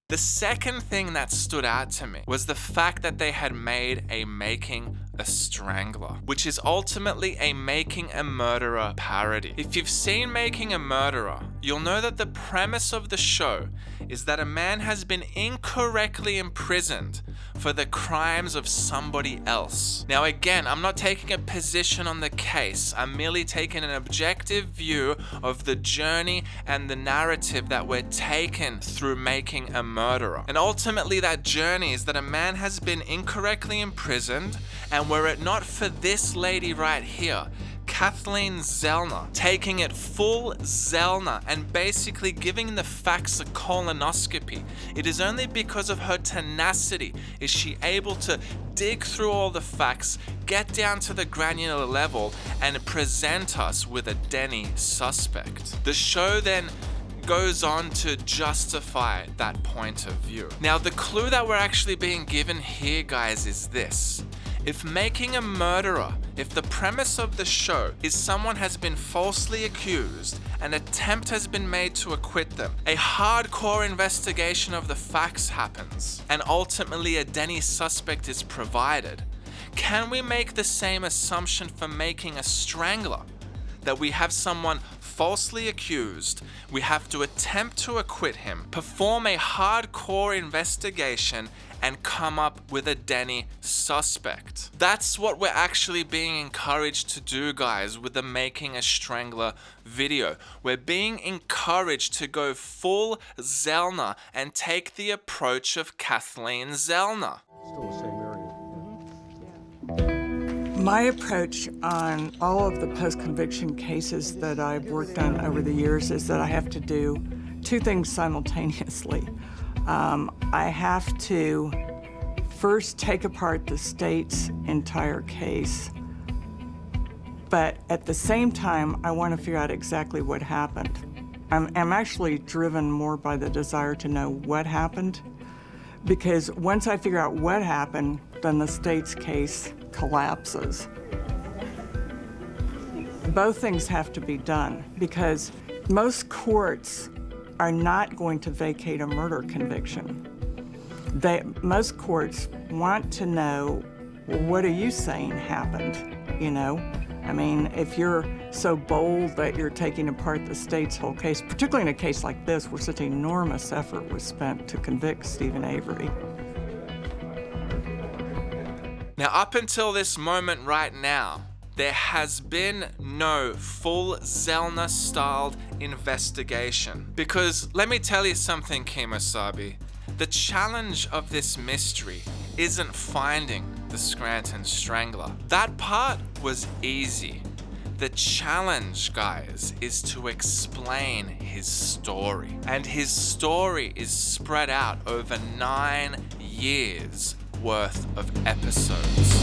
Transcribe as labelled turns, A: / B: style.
A: The second thing that stood out to me was the fact that they had made a Making a Strangler, which is ultimately a Making a Murderer parody. If you've seen Making a Murderer, you'll know that the premise of the show is that a man has been incorrectly imprisoned for the crimes of somebody else. Now again, I'm not taking a position on the case. I'm merely taking an objective view of the journey and the narrative that we're taken through Making a Murderer. And ultimately that journey is that a man has been incorrectly imprisoned, and were it not for this lady right here, Kathleen Zellner, taking it full Zellner and basically giving the Flax a colonoscopy. It is only because of her tenacity is she able to dig through all the facts, get down to the granular level, and present us with a Denny suspect. The show then goes on to justify that point of view. Now, the clue that we're actually being given here, guys, is this. If Making a Murderer, if the premise of the show is someone has been falsely accused, an attempt has been made to acquit them, a hardcore investigation of the facts happens, and ultimately a Denny suspect is provided, can we make the same assumption for Making a Strangler? That we have someone falsely accused, we have to attempt to acquit him, perform a hardcore investigation, and come up with a Denny suspect. That's what we're actually being encouraged to do, guys, with the Making a Strangler video. We're being encouraged to go full Zellner and take the approach of Kathleen Zellner.
B: Still the same area.
C: My approach on all of the post-conviction cases that I've worked on over the years is that I have to do two things simultaneously. I have to first take apart the state's entire case, but at the same time, I want to figure out exactly what happened. I'm actually driven more by the desire to know what happened, because once I figure out what happened, then the state's case collapses. Both things have to be done, because most courts are not going to vacate a murder conviction. Most courts want to know, well, what are you saying happened, you know? I mean, if you're so bold that you're taking apart the state's whole case, particularly in a case like this where such enormous effort was spent to convict Stephen Avery.
A: Now, up until this moment right now, there has been no full Zellner-styled investigation. Because let me tell you something, Kemosabe. The challenge of this mystery isn't finding the Scranton Strangler. That part was easy. The challenge, guys, is to explain his story. And his story is spread out over 9 years worth of episodes.